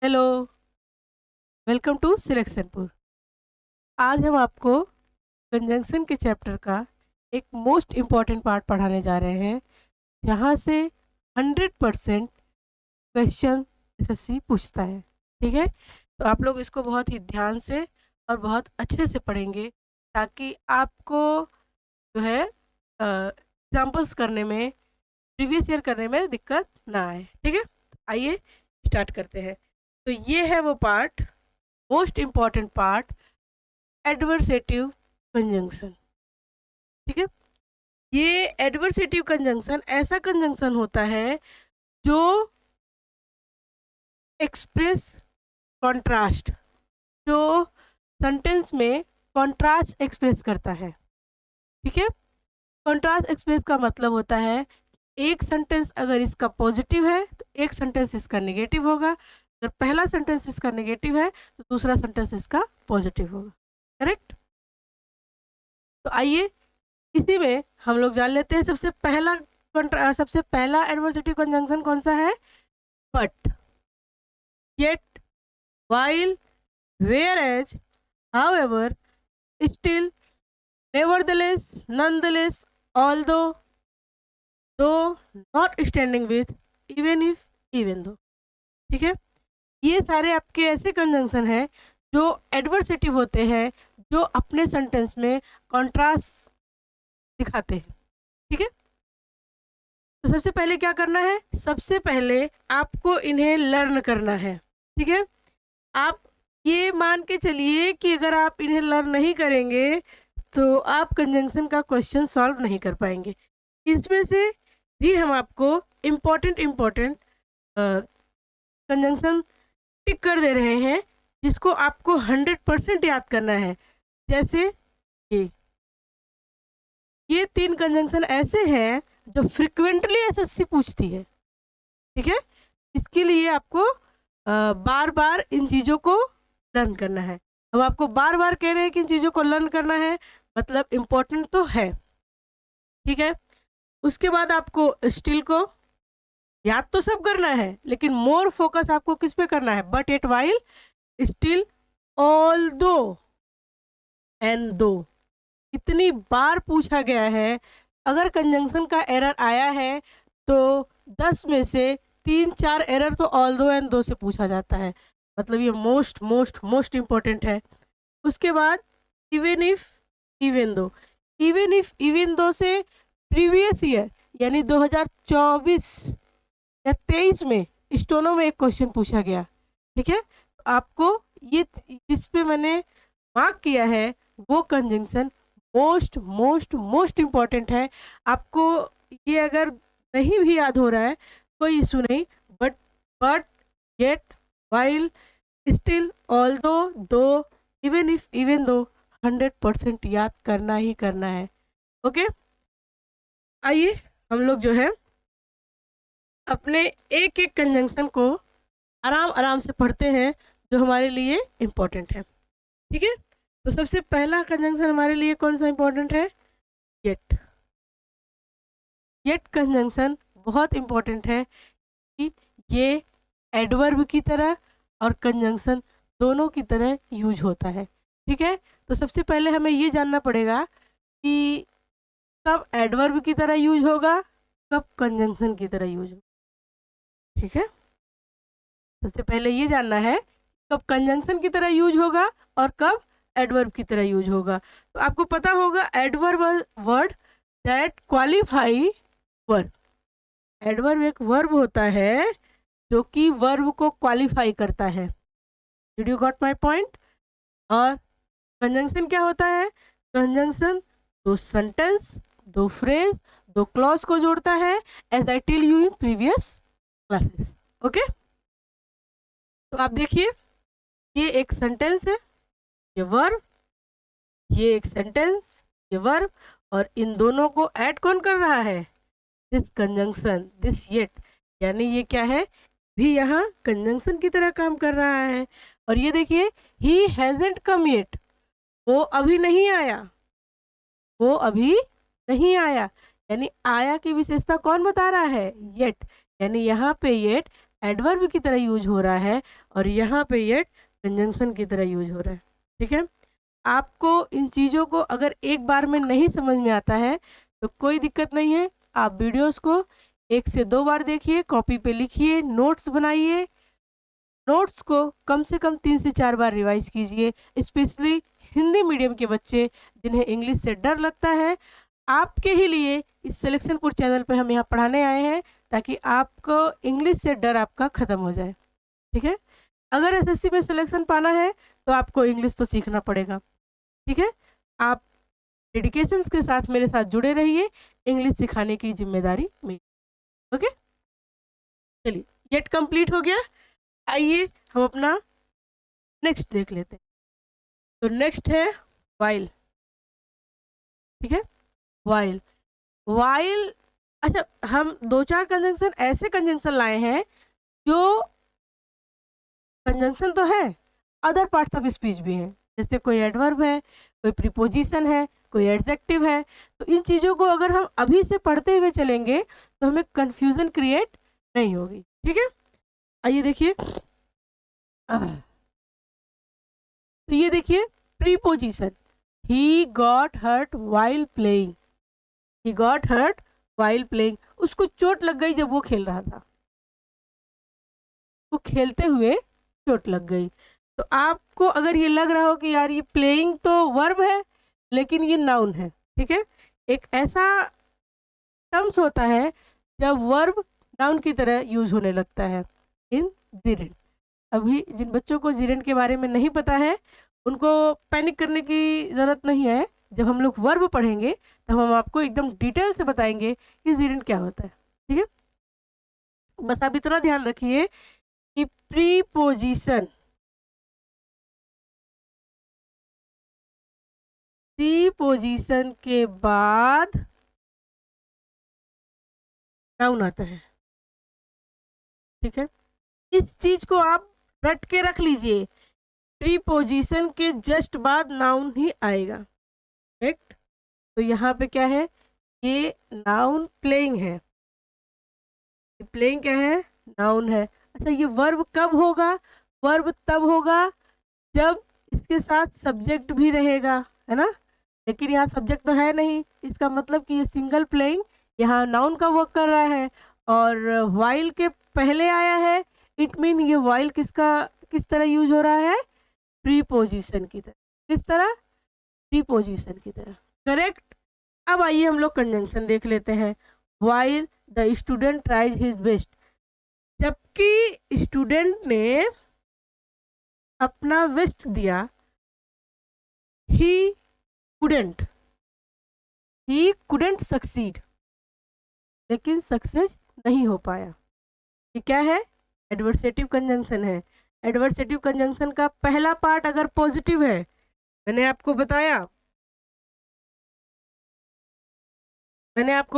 Hello, welcome to सिलेक्शनपुर। आज हम आपको कंजंक्शन के चैप्टर का एक मोस्ट इम्पॉर्टेंट पार्ट पढ़ाने जा रहे हैं, जहाँ से 100% क्वेश्चन एसएससी पूछता है। ठीक है, तो आप लोग इसको बहुत ही ध्यान से और बहुत अच्छे से पढ़ेंगे, ताकि आपको जो है एग्जाम्पल्स करने में, प्रीवियस ईयर करने में दिक्कत ना आए। ठीक है, आइए स्टार्ट करते हैं। तो ये है वो part, most important part, adversative conjunction. ठीक है, ये एडवर्सेटिव कंजंक्शन ऐसा कंजंक्शन होता है जो एक्सप्रेस कॉन्ट्रास्ट, जो सेंटेंस में कॉन्ट्रास्ट एक्सप्रेस करता है। ठीक है, कॉन्ट्रास्ट एक्सप्रेस का मतलब होता है एक सेंटेंस अगर इसका पॉजिटिव है तो एक सेंटेंस इसका नेगेटिव होगा, अगर पहला सेंटेंस इसका नेगेटिव है तो दूसरा सेंटेंस इसका पॉजिटिव होगा। करेक्ट। तो आइए इसी में हम लोग जान लेते हैं सबसे पहला एडवर्सेटिव कंजंक्शन कौन सा है। But, yet, while, whereas, however, still, nevertheless, nonetheless, although, though, not standing with, even if, even though। ठीक है, ये सारे आपके ऐसे कंजंक्शन हैं जो एडवर्सेटिव होते हैं, जो अपने सेंटेंस में कॉन्ट्रास्ट दिखाते हैं। ठीक है, तो सबसे पहले क्या करना है, सबसे पहले आपको इन्हें लर्न करना है। ठीक है, आप ये मान के चलिए कि अगर आप इन्हें लर्न नहीं करेंगे तो आप कंजंक्शन का क्वेश्चन सॉल्व नहीं कर पाएंगे। इसमें से भी हम आपको इम्पोर्टेंट कंजंक्शन टिक कर दे रहे हैं, जिसको आपको 100% याद करना है। जैसे ये 3 कंजंक्शन ऐसे हैं जो फ्रिक्वेंटली एसएससी पूछती है। ठीक है, इसके लिए आपको बार बार इन चीज़ों को लर्न करना है। हम आपको बार बार कह रहे हैं कि इन चीज़ों को लर्न करना है, मतलब इम्पोर्टेंट तो है। ठीक है, उसके बाद आपको स्टिल को याद तो सब करना है, लेकिन मोर फोकस आपको किस पे करना है, but at, while, still, all दो एंड दो। इतनी बार पूछा गया है, अगर कंजंक्शन का एरर आया है तो 10 में से 3-4 एरर तो ऑल दो एंड दो से पूछा जाता है। मतलब ये मोस्ट मोस्ट मोस्ट इम्पॉर्टेंट है। उसके बाद even if, even though. Even if, even दो से प्रीवियस ईयर यानी 2024 या 23 में स्टोनो में एक क्वेश्चन पूछा गया। ठीक है, आपको ये जिस पे मैंने मार्क किया है वो conjunction most most most important है। आपको ये अगर नहीं भी याद हो रहा है कोई इशू नहीं, but, yet, while, still, all दो, इवन इफ, इवन दो 100% याद करना ही करना है। ओके, आइए हम लोग जो है अपने एक एक कंजंक्शन को आराम आराम से पढ़ते हैं जो हमारे लिए इम्पोर्टेंट है। ठीक है, तो सबसे पहला कंजंक्शन हमारे लिए कौन सा इम्पोर्टेंट है, येट। येट कंजंक्शन बहुत इम्पोर्टेंट है कि ये एडवर्ब की तरह और कंजंक्शन दोनों की तरह यूज होता है। ठीक है, तो सबसे पहले हमें ये जानना पड़ेगा कि कब एडवर्ब की तरह यूज होगा, कब कंजंक्शन की तरह यूज होगा। ठीक है, सबसे पहले ये जानना है कब कंजंक्शन की तरह यूज होगा और कब एडवर्ब की तरह यूज होगा। तो आपको पता होगा adverb word that qualify verb. Adverb एक वर्ब होता है जो कि वर्ब को क्वालिफाई करता है। Did you got my point. और कंजंक्शन क्या होता है, कंजंक्शन दो सेंटेंस, दो फ्रेज, दो क्लॉज को जोड़ता है, as I tell you in previous classes. Okay, तो आप देखिए ये एक सेंटेंस है, ये वर्ब, ये एक सेंटेंस, ये वर्ब, और इन दोनों को ऐड कौन कर रहा है, दिस कंजंक्शन, दिस येट। यानी ये क्या है, भी यहाँ कंजंक्शन की तरह काम कर रहा है। और ये देखिए ही हैजंट कम येट, वो अभी नहीं आया, वो अभी नहीं आया। यानी आया की विशेषता कौन बता रहा है, येट। यानी यहाँ पे येट एडवर्ब की तरह यूज हो रहा है और यहाँ पे ये कंजंक्शन की तरह यूज हो रहा है। ठीक है, आपको इन चीज़ों को अगर एक बार में नहीं समझ में आता है तो कोई दिक्कत नहीं है, आप वीडियोस को 1 से 2 बार देखिए, कॉपी पे लिखिए, नोट्स बनाइए, नोट्स को कम से कम 3 से 4 बार रिवाइज कीजिए। स्पेशली हिंदी मीडियम के बच्चे जिन्हें इंग्लिश से डर लगता है, आपके ही लिए इस सिलेक्शनपुर चैनल पे हम यहाँ पढ़ाने आए हैं ताकि आपको इंग्लिश से डर आपका ख़त्म हो जाए। ठीक है, अगर एसएससी में सिलेक्शन पाना है तो आपको इंग्लिश तो सीखना पड़ेगा। ठीक है, आप डेडिकेशन के साथ मेरे साथ जुड़े रहिए, इंग्लिश सिखाने की जिम्मेदारी मेरी। ओके, चलिए गेट कंप्लीट हो गया। आइए हम अपना नेक्स्ट देख लेते हैं। तो नेक्स्ट है वाइल। ठीक है, वाइल, वाइल, अच्छा हम 2-4 कंजंक्शन ऐसे कंजंक्शन लाए हैं जो कंजंक्शन तो है, अदर पार्ट्स ऑफ स्पीच भी हैं, जैसे कोई एडवर्ब है, कोई प्रीपोजिशन है, कोई एडजेक्टिव है। तो इन चीज़ों को अगर हम अभी से पढ़ते हुए चलेंगे तो हमें कंफ्यूजन क्रिएट नहीं होगी। ठीक है, आइए देखिए, तो ये देखिए preposition, he got hurt while playing, he got hurt while playing, उसको चोट लग गई जब वो खेल रहा था, वो खेलते हुए चोट लग गई। तो आपको अगर ये लग रहा हो कि यार ये प्लेइंग तो वर्ब है लेकिन ये नाउन है, ठीक है, एक ऐसा टर्म्स होता है जब वर्ब नाउन की तरह यूज होने लगता है इन जीरेंट। अभी जिन बच्चों को जीरेंट के बारे में नहीं पता है उनको पैनिक करने की ज़रूरत नहीं है, जब हम लोग वर्ब पढ़ेंगे तब हम आपको एकदम डिटेल से बताएंगे कि जीरेंट क्या होता है। ठीक है, बस आप इतना ध्यान रखिए कि प्रीपोजिशन, प्रीपोजिशन के बाद नाउन आता है। ठीक है, इस चीज को आप रट के रख लीजिए, प्रीपोजिशन के जस्ट बाद नाउन ही आएगा। करेक्ट, तो यहाँ पे क्या है, ये नाउन प्लेइंग है, प्लेइंग क्या है, नाउन है। अच्छा ये वर्ब कब होगा, वर्ब तब होगा जब इसके साथ सब्जेक्ट भी रहेगा, है ना, लेकिन यहाँ सब्जेक्ट तो है नहीं, इसका मतलब कि ये सिंगल प्लेइंग यहाँ नाउन का वर्क कर रहा है और वाइल के पहले आया है, इट मीन ये वाइल किस तरह यूज हो रहा है, प्रीपोजिशन की तरह। किस तरह, प्रीपोजिशन की तरह। करेक्ट, अब आइए हम लोग कंजंक्शन देख लेते हैं। While the student tries his best, जबकि स्टूडेंट ने अपना बेस्ट दिया, ही कुडेंट सक्सीड, लेकिन सक्सेस नहीं हो पाया। ये क्या है, एडवर्सेटिव कंजंक्शन है। एडवर्सेटिव कंजंक्शन का पहला पार्ट अगर पॉजिटिव है, मैंने आपको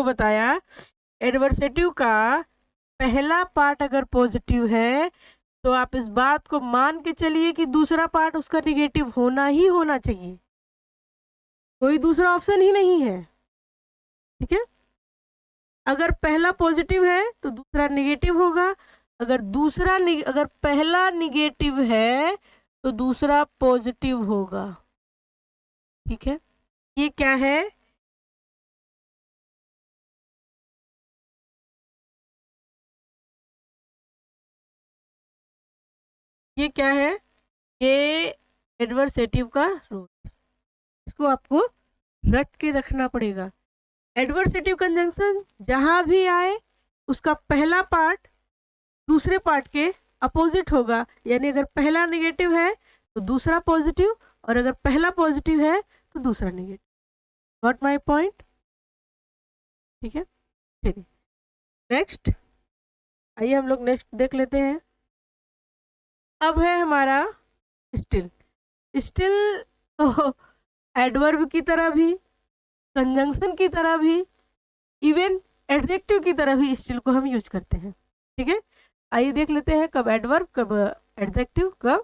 बताया एडवर्सेटिव का पहला पार्ट अगर पॉजिटिव है तो आप इस बात को मान के चलिए कि दूसरा पार्ट उसका निगेटिव होना ही होना चाहिए, कोई दूसरा ऑप्शन ही नहीं है। ठीक है, अगर पहला पॉजिटिव है तो दूसरा निगेटिव होगा, अगर पहला निगेटिव है तो दूसरा पॉजिटिव होगा। ठीक है, ये क्या है, ये क्या है, ये एडवर्सेटिव का रूल, इसको आपको रट के रखना पड़ेगा। एडवर्सेटिव कंजंक्शन जहां भी आए उसका पहला पार्ट दूसरे पार्ट के अपोजिट होगा, यानी अगर पहला नेगेटिव है तो दूसरा पॉजिटिव, और अगर पहला पॉजिटिव है तो दूसरा नेगेटिव। Got my point. ठीक है, चलिए नेक्स्ट, आइए हम लोग नेक्स्ट देख लेते हैं। अब है हमारा स्टिल। स्टिल तो एडवर्ब की तरह भी, कंजंक्शन की तरह भी, इवन एडजेक्टिव की तरह भी स्टिल को हम यूज करते हैं। ठीक है, आइए देख लेते हैं कब एडवर्ब, कब एडजेक्टिव, कब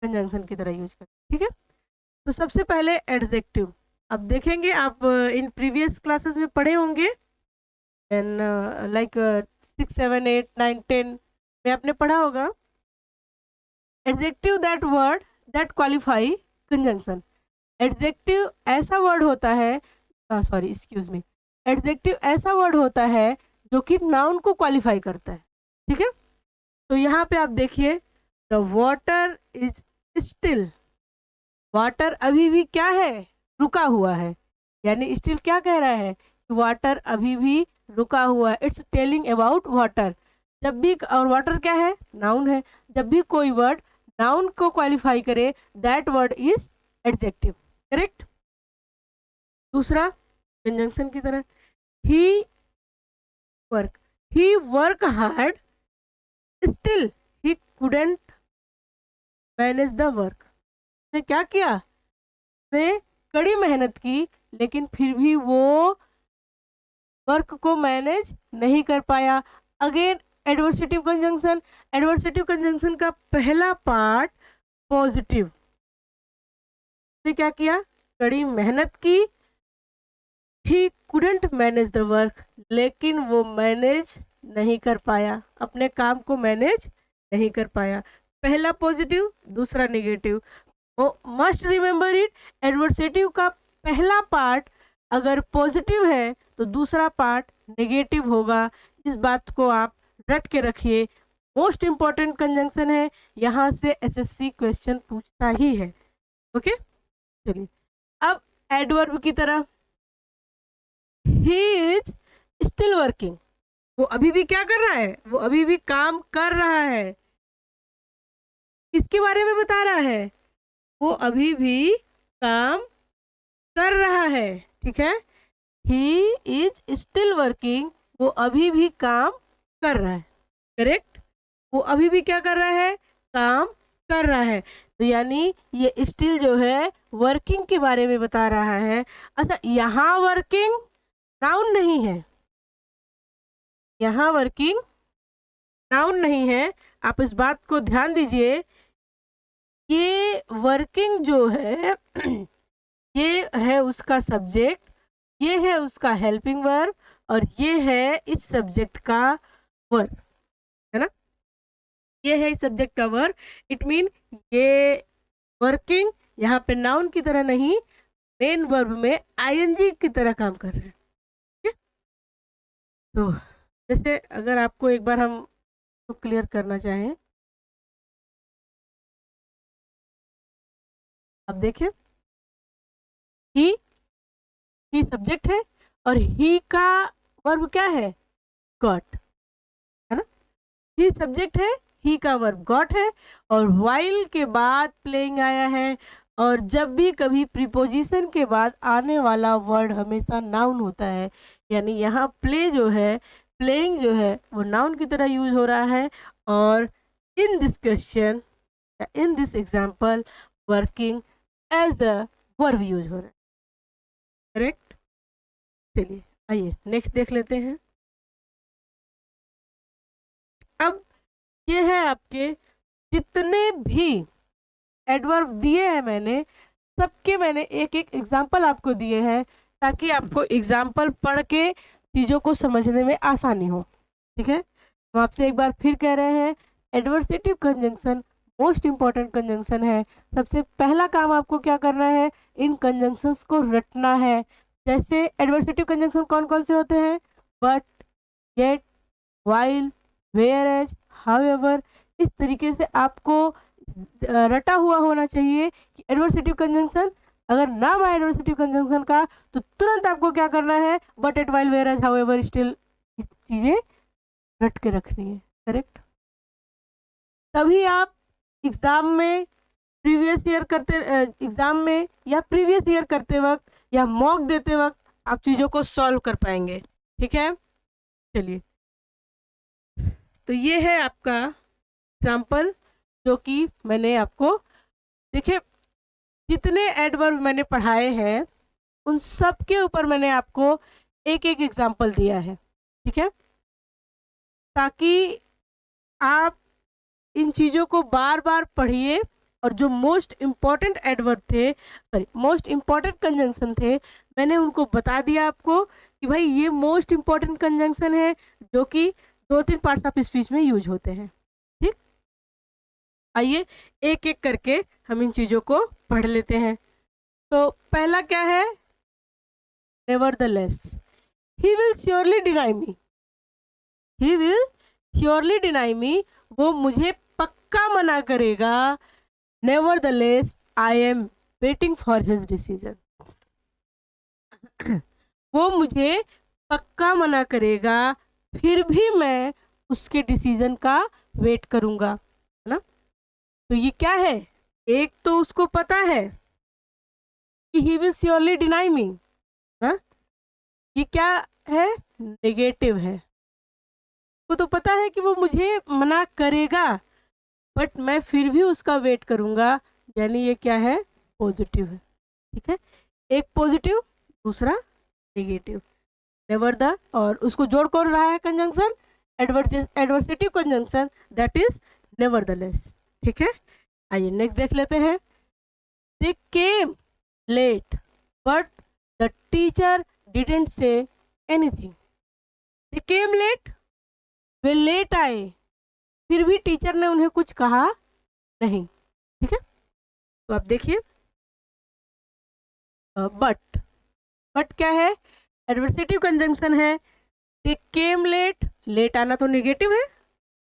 कंजंक्शन की तरह यूज करते हैं। ठीक है, तो सबसे पहले एडजेक्टिव, अब देखेंगे आप इन प्रीवियस क्लासेस में पढ़े होंगे, एंड लाइक 6, 7, 8, 9, 10 में आपने पढ़ा होगा, adjective that word that qualify conjunction. Adjective ऐसा वर्ड होता है, सॉरी एक्सक्यूज मी, एडजेक्टिव ऐसा वर्ड होता है जो कि नाउन को क्वालिफाई करता है। ठीक है, तो यहाँ पे आप देखिए, the water is still, water अभी भी क्या है, रुका हुआ है, यानी स्टिल क्या कह रहा है, वाटर अभी भी रुका हुआ है। It's telling about water. जब भी, और वाटर क्या है, नाउन है, जब भी कोई वर्ड नाउन को क्वालिफाई करे that word is adjective. Correct. दूसरा कंजंक्शन की तरह, he work hard still he couldn't manage the work. ने क्या किया, ने कड़ी मेहनत की लेकिन फिर भी वो वर्क को मैनेज नहीं कर पाया। Again adversative conjunction, adversative conjunction का पहला पार्ट पॉजिटिव, ने क्या किया, कड़ी मेहनत की, ही कुडंट मैनेज द वर्क, लेकिन वो मैनेज नहीं कर पाया, अपने काम को मैनेज नहीं कर पाया। पहला पॉजिटिव, दूसरा negative. Must remember it, adversative का पहला पार्ट अगर पॉजिटिव है तो दूसरा पार्ट नेगेटिव होगा। इस बात को आप रट के रखिए, मोस्ट इंपॉर्टेंट कंजंक्शन है, यहाँ से एसएससी क्वेश्चन पूछता ही है। ओके, चलिए अब एडवर्ब की तरह, ही इज स्टिल वर्किंग, वो अभी भी क्या कर रहा है, वो अभी भी काम कर रहा है। किसके बारे में बता रहा है, वो अभी भी काम कर रहा है। ठीक है, ही इज स्टिल वर्किंग, वो अभी भी काम कर रहा है। करेक्ट, वो अभी भी क्या कर रहा है, काम कर रहा है। तो यानी ये स्टिल जो है वर्किंग के बारे में बता रहा है। अच्छा, यहाँ वर्किंग नाउन नहीं है, यहाँ वर्किंग नाउन नहीं है, आप इस बात को ध्यान दीजिए। ये वर्किंग जो है ये है उसका सब्जेक्ट, ये है उसका हेल्पिंग वर्ब, और ये है इस सब्जेक्ट का वर्ब, है ना, ये है इस सब्जेक्ट का वर्ब। इट मीन ये वर्किंग यहाँ पे नाउन की तरह नहीं, मेन वर्ब में आईएनजी की तरह काम कर रहे हैं। ठीक है, तो जैसे अगर आपको एक बार हम तो क्लियर करना चाहें, अब देखिए, ही सब्जेक्ट है और ही का वर्ब क्या है, गॉट, है ना, ही सब्जेक्ट है, ही का वर्ब गॉट है, और वाइल के बाद प्लेइंग आया है। और जब भी कभी प्रीपोजिशन के बाद आने वाला वर्ड हमेशा नाउन होता है, यानी यहाँ प्ले जो है, प्लेइंग जो है वो नाउन की तरह यूज हो रहा है। और in this question, in this example, working as a verb use हो रहा है। करेक्ट। चलिए आइए नेक्स्ट देख लेते हैं। अब ये है आपके जितने भी एडवर्ब दिए हैं मैंने, सबके मैंने एक एक एग्जाम्पल आपको दिए हैं ताकि आपको एग्जाम्पल पढ़ के चीज़ों को समझने में आसानी हो। ठीक है, हम आपसे एक बार फिर कह रहे हैं, adversative conjunction most important conjunction है। सबसे पहला काम आपको क्या करना है, इन कंजंक्शंस को रटना है। जैसे एडवर्सेटिव कंजंक्शन कौन कौन से होते हैं, but, yet, while, whereas, however. इस तरीके से आपको रटा हुआ होना चाहिए कि एडवर्सेटिव कंजंक्शन अगर नाम आए एडवर्सेटिव कंजंक्शन का तो तुरंत आपको क्या करना है, but, at, while, whereas, however, still, इस चीज़ें रट के रखनी है। करेक्ट, तभी आप एग्ज़ाम में प्रीवियस ईयर करते, एग्ज़ाम में या प्रीवियस ईयर करते वक्त या मॉक देते वक्त आप चीज़ों को सॉल्व कर पाएंगे। ठीक है, चलिए, तो ये है आपका एग्जाम्पल जो कि मैंने आपको, देखिए जितने एडवर्ब मैंने पढ़ाए हैं उन सब के ऊपर मैंने आपको एक एक एग्जाम्पल दिया है। ठीक है, ताकि आप इन चीज़ों को बार बार पढ़िए, और जो मोस्ट इम्पॉर्टेंट एडवर्ब थे, सॉरी मोस्ट इम्पॉर्टेंट कंजंक्शन थे, मैंने उनको बता दिया आपको कि भाई ये मोस्ट इम्पॉर्टेंट कंजंक्शन है जो कि 2-3 पार्ट्स ऑफ स्पीच में यूज होते हैं। आइए एक एक करके हम इन चीज़ों को पढ़ लेते हैं। तो पहला क्या है, nevertheless, he will surely deny me, he will surely deny me, वो मुझे पक्का मना करेगा। Nevertheless I am waiting for his decision, वो मुझे पक्का मना करेगा, फिर भी मैं उसके डिसीजन का वेट करूंगा, है ना। तो ये क्या है, एक तो उसको पता है कि ही विल श्योरली डिनाई मी, ना, ये क्या है, नेगेटिव है। वो तो पता है कि वो मुझे मना करेगा, बट मैं फिर भी उसका वेट करूंगा, यानी ये क्या है, पॉजिटिव है। ठीक है, एक पॉजिटिव, दूसरा नेगेटिव। नेवर द, और उसको जोड़ कौन रहा है, conjunction, adversative conjunction, that is nevertheless. ठीक है, आइए नेक्स्ट देख लेते हैं। They came late but the teacher didn't say anything. They came late, वे लेट आए, फिर भी टीचर ने उन्हें कुछ कहा नहीं। ठीक है, तो आप देखिए, बट, बट क्या है, एडवर्सेटिव कंजंक्शन है। दे केम लेट, लेट आना तो नेगेटिव है,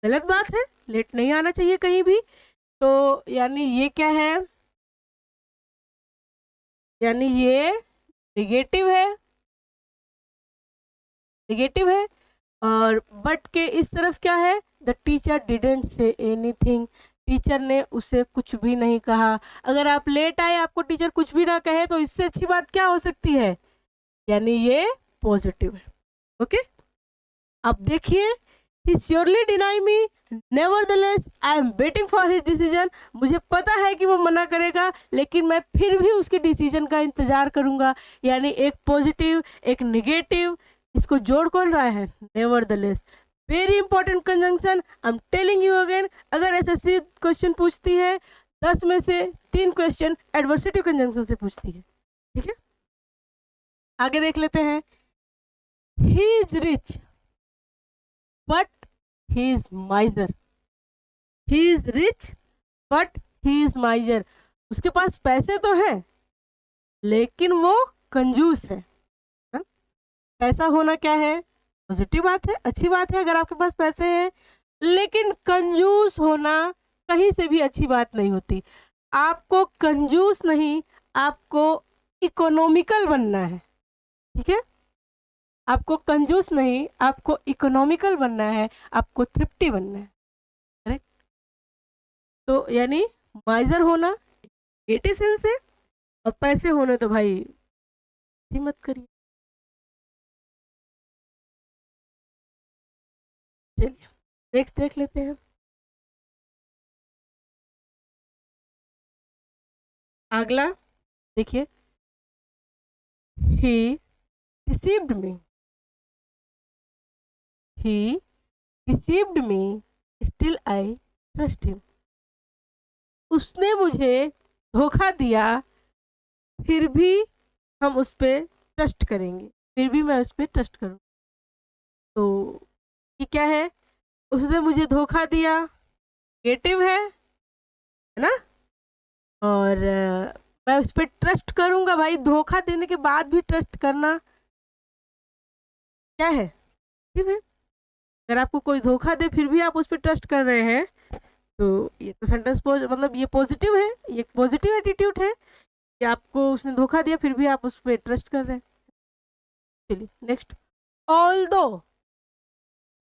गलत बात है, लेट नहीं आना चाहिए कहीं भी। तो यानी ये क्या है, यानी ये नेगेटिव है, नेगेटिव है। और बट के इस तरफ क्या है, the teacher didn't say anything, teacher ने उसे कुछ भी नहीं कहा। अगर आप लेट आए, आपको टीचर कुछ भी ना कहे, तो इससे अच्छी बात क्या हो सकती है, यानी ये पॉजिटिव है। ओके, अब देखिए, he surely deny me, nevertheless I am waiting for his decision, मुझे पता है कि वो मना करेगा, लेकिन मैं फिर भी उसके डिसीजन का इंतजार करूंगा। यानी एक पॉजिटिव, एक नेगेटिव, इसको जोड़ कौन रहा है, nevertheless. Very important conjunction, I am telling you again. अगर एसएससी क्वेश्चन पूछती है, 10 में से 3 क्वेश्चन एडवर्सेटिव कंजंक्शन से पूछती है। ठीक है, आगे देख लेते हैं। He is rich but he is माइजर, he is rich but he is माइजर, उसके पास पैसे तो हैं, लेकिन वो कंजूस है। हा? पैसा होना क्या है, पॉजिटिव बात है, अच्छी बात है अगर आपके पास पैसे हैं, लेकिन कंजूस होना कहीं से भी अच्छी बात नहीं होती। आपको कंजूस नहीं, आपको इकोनॉमिकल बनना है। ठीक है, आपको कंजूस नहीं, आपको इकोनॉमिकल बनना है, आपको तृप्ति बनना है। करेक्ट, तो यानी माइजर होना नेगेटिव सेंस है, और पैसे होने तो भाई ही मत करिए। चलिए नेक्स्ट देख लेते हैं। अगला देखिए, he deceived me, he deceived me, still I trust him, उसने मुझे धोखा दिया, फिर भी हम उस पर ट्रस्ट करेंगे, फिर भी मैं उस पर ट्रस्ट करूँ। तो ये क्या है, उसने मुझे धोखा दिया, नेगेटिव है ना, और मैं उस पर ट्रस्ट करूंगा। भाई धोखा देने के बाद भी ट्रस्ट करना क्या है, ठीक है। अगर आपको कोई धोखा दे फिर भी आप उस पर ट्रस्ट कर रहे हैं, तो ये तो सेंटेंस मतलब ये पॉजिटिव है, ये पॉजिटिव एटीट्यूड है कि आपको उसने धोखा दिया फिर भी आप उस पर ट्रस्ट कर रहे हैं। चलिए next, although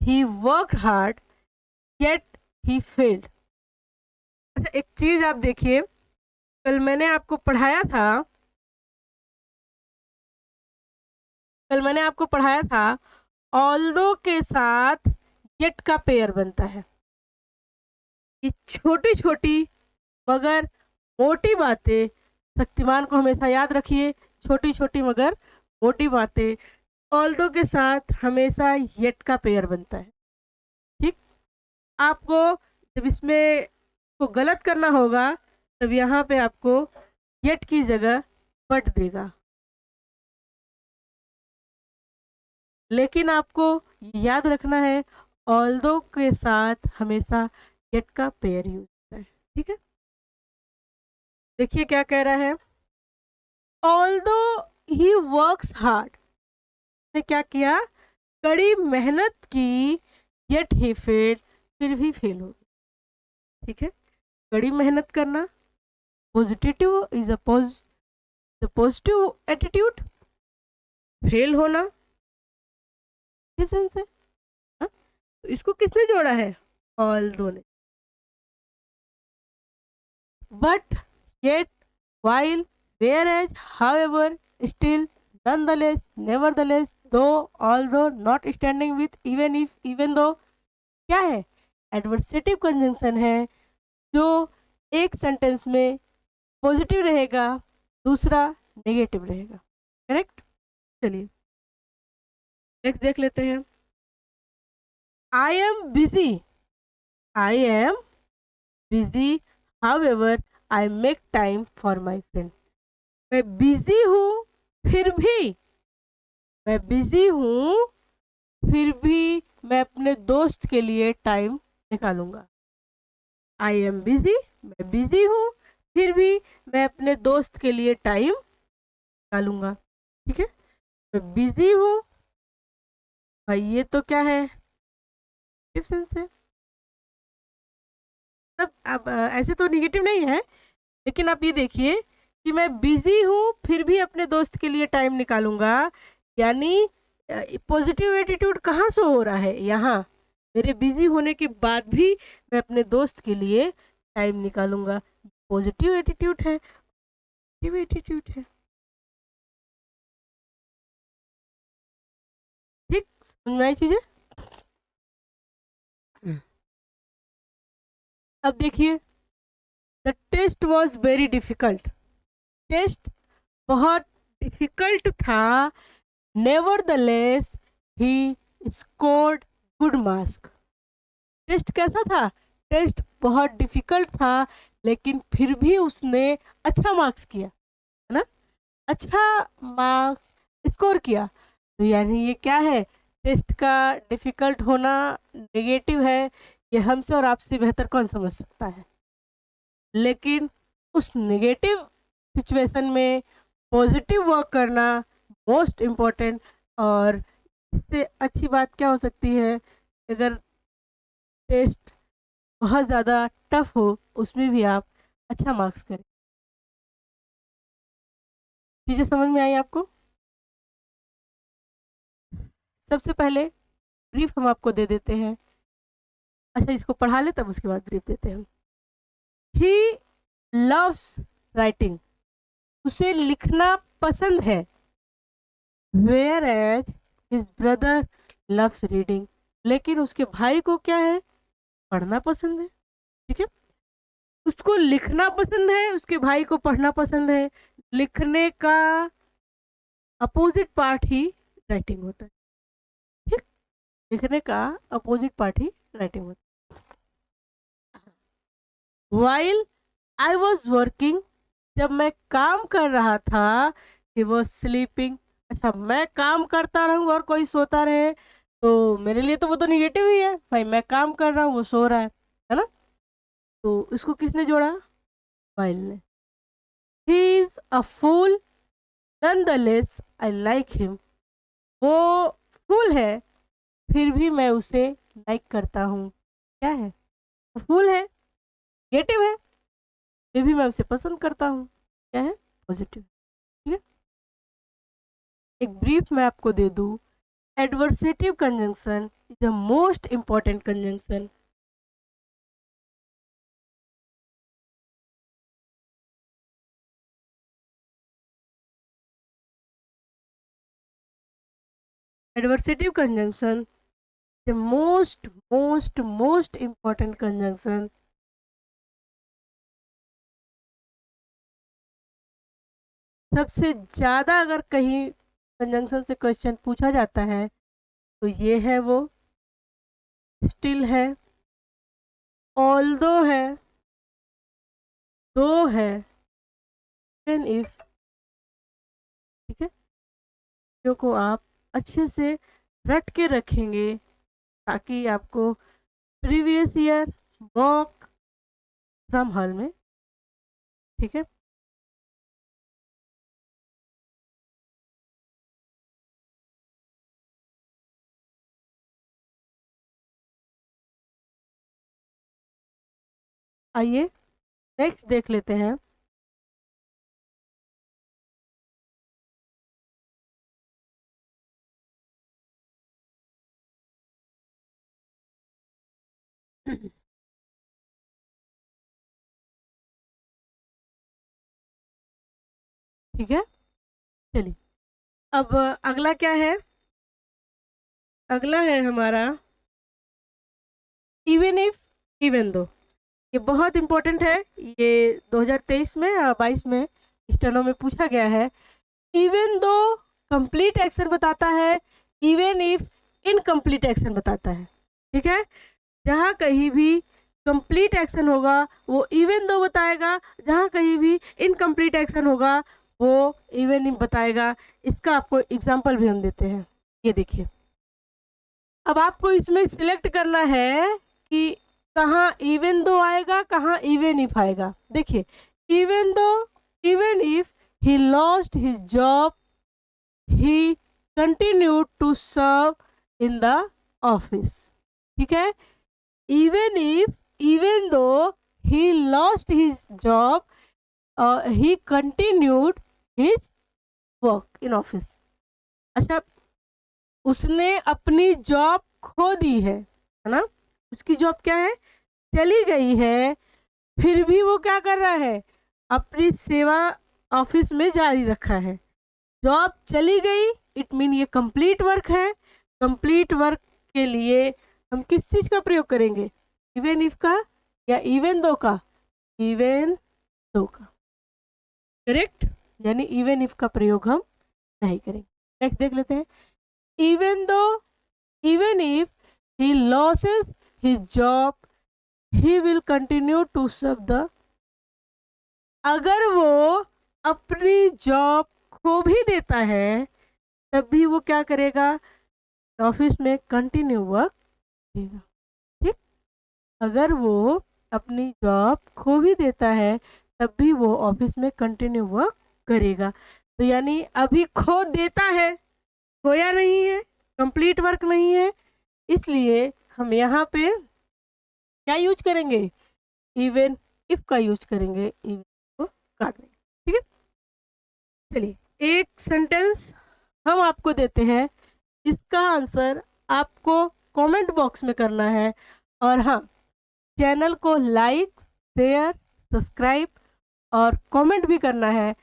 he worked hard yet he failed. अच्छा एक चीज आप देखिए, कल मैंने आपको पढ़ाया था, ऑल्दो के साथ येट का पेयर बनता है। ये छोटी छोटी मगर मोटी बातें, शक्तिमान को हमेशा याद रखिए, छोटी छोटी मगर मोटी बातें, ऑल्दो के साथ हमेशा येट का पेयर बनता है। ठीक, आपको जब इसमें को गलत करना होगा, तब यहाँ पे आपको येट की जगह बट देगा, लेकिन आपको याद रखना है ऑल्दो के साथ हमेशा येट का पेयर यूज होता है। ठीक है, देखिए क्या कह रहा है, ऑल्दो ही वर्क्स हार्ड, ने क्या किया, कड़ी मेहनत की, येट ही फेल, फिर भी फेल हो गया। ठीक है, कड़ी मेहनत करना, positive is a positive attitude, fail होना किस सेंस है, हाँ? तो इसको किसने जोड़ा है, ऑल्दो ने। But yet, while, whereas, however, still, nonetheless, nevertheless, though, although, not standing with, even if, even though, क्या है, एडवर्सेटिव कंजंक्शन है जो एक सेंटेंस में पॉजिटिव रहेगा, दूसरा नेगेटिव रहेगा। करेक्ट, चलिए नेक्स्ट देख लेते हैं। I am busy, I am busy, however I make time for my friend. मैं बिजी हूँ फिर भी, मैं बिजी हूँ फिर भी मैं अपने दोस्त के लिए टाइम निकालूंगा। आई एम बिजी, मैं बिजी हूँ फिर भी मैं अपने दोस्त के लिए टाइम निकालूंगा। ठीक है, मैं बिजी हूँ, भाई ये तो क्या है, सेंस है, तब अब ऐसे तो निगेटिव नहीं है, लेकिन आप ये देखिए कि मैं बिजी हूँ फिर भी अपने दोस्त के लिए टाइम निकालूंगा, यानी पॉजिटिव एटीट्यूड कहाँ से हो रहा है, यहाँ मेरे बिजी होने के बाद भी मैं अपने दोस्त के लिए टाइम निकालूंगा, पॉजिटिव एटीट्यूड है, पॉजिटिव एटीट्यूड है। ठीक, समझ में आई चीजें। अब देखिए, the test was very difficult, test बहुत डिफिकल्ट था, nevertheless he scored good marks. Test कैसा था, टेस्ट बहुत डिफिकल्ट था लेकिन फिर भी उसने अच्छा मार्क्स किया, है ना, अच्छा मार्क्स स्कोर किया। तो यानी ये क्या है, टेस्ट का डिफिकल्ट होना नेगेटिव है, ये हमसे और आपसे बेहतर कौन समझ सकता है। लेकिन उस नेगेटिव सिचुएशन में पॉजिटिव वर्क करना मोस्ट इम्पोर्टेंट, और इससे अच्छी बात क्या हो सकती है, अगर टेस्ट बहुत ज़्यादा टफ हो उसमें भी आप अच्छा मार्क्स करें। चीज़ें समझ में आई आपको। सबसे पहले ब्रीफ हम आपको दे देते हैं, अच्छा इसको पढ़ा ले तब उसके बाद ब्रीफ देते हैं। ही लव्स राइटिंग, उसे लिखना पसंद है, whereas his brother loves reading, लेकिन उसके भाई को क्या है, पढ़ना पसंद है। ठीक है, उसको लिखना पसंद है, उसके भाई को पढ़ना पसंद है, लिखने का अपोजिट पार्ट ही राइटिंग होता है। ठीक, लिखने का अपोजिट पार्ट ही राइटिंग होता है। वाइल आई वॉज वर्किंग, जब मैं काम कर रहा था, ही वॉज स्लीपिंग, अच्छा मैं काम करता रहूँ और कोई सोता रहे तो मेरे लिए तो वो तो निगेटिव ही है, भाई मैं काम कर रहा हूँ वो सो रहा है ना। तो इसको किसने जोड़ा, वाइल ने। He is a fool, nonetheless I like him, वो फूल है फिर भी मैं उसे लाइक करता हूँ। क्या है, वो फूल है, नेगेटिव है, फिर भी मैं उसे पसंद करता हूँ। क्या है, पॉजिटिव। ठीक है, एक ब्रीफ मैं आपको दे दूँ, adversative conjunction is the most important conjunction. Adversative conjunction the most most most important conjunction. सबसे ज़्यादा अगर कहीं कंजंक्शन से क्वेश्चन पूछा जाता है तो ये है वो, स्टिल है, ऑल्दो है, दो है, इवन इफ। ठीक है, जो को आप अच्छे से रट के रखेंगे ताकि आपको previous year, mock exam hall में, ठीक है। आइए नेक्स्ट देख लेते हैं। ठीक है, चलिए अब अगला क्या है, अगला है हमारा इवन इफ इवन दो। ये बहुत इंपॉर्टेंट है, ये 2023 में या 22 में स्टेनो में पूछा गया है। इवन दो कंप्लीट एक्शन बताता है, इवन इफ इनकम्प्लीट एक्शन बताता है, ठीक है। जहाँ कहीं भी कंप्लीट एक्शन होगा वो इवन दो बताएगा, जहाँ कहीं भी इनकम्प्लीट एक्शन होगा वो इवन इफ बताएगा। इसका आपको एग्जांपल भी हम देते हैं, ये देखिए। अब आपको इसमें सिलेक्ट करना है कि कहाँ इवन दो आएगा, कहाँ इवन इफ आएगा। देखिए, even though, even if he lost his job he continued to serve in the office, ठीक है। Even if, even though he lost his job he continued his work in office. अच्छा, उसने अपनी job खो दी है ना, उसकी जॉब क्या है, चली गई है, फिर भी वो क्या कर रहा है, अपनी सेवा ऑफिस में जारी रखा है। जॉब चली गई, इट मीन ये कंप्लीट वर्क है। कंप्लीट वर्क के लिए हम किस चीज़ का प्रयोग करेंगे, इवन इफ का या इवन दो का, इवन दो का, करेक्ट। यानी इवन इफ का प्रयोग हम नहीं करेंगे। नेक्स्ट देख लेते हैं। Even though, even if he loses his job he will continue to serve the। अगर वो अपनी जॉब खो भी देता है तब भी वो क्या करेगा, ऑफिस में कंटिन्यू वर्क करेगा, ठीक। अगर वो अपनी जॉब खो भी देता है तब भी वो ऑफिस में कंटिन्यू वर्क करेगा। तो यानी अभी खो देता है, खोया नहीं है, कंप्लीट वर्क नहीं है, इसलिए हम यहाँ पे क्या यूज करेंगे, इवन इफ का यूज करेंगे, इवन को काट देंगे, ठीक है। चलिए एक सेंटेंस हम आपको देते हैं, इसका आंसर आपको कमेंट बॉक्स में करना है। और हाँ, चैनल को लाइक, शेयर, सब्सक्राइब और कमेंट भी करना है।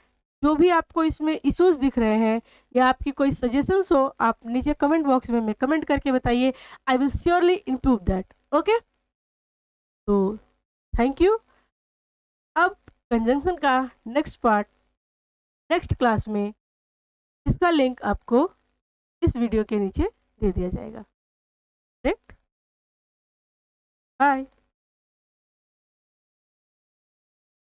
जो भी आपको इसमें इश्यूज दिख रहे हैं या आपकी कोई सजेशंस हो, आप नीचे कमेंट बॉक्स में कमेंट करके बताइए। I will surely improve that, okay. तो थैंक यू। अब कंजंक्शन का नेक्स्ट पार्ट नेक्स्ट क्लास में, इसका लिंक आपको इस वीडियो के नीचे दे दिया जाएगा, राइट। बाय।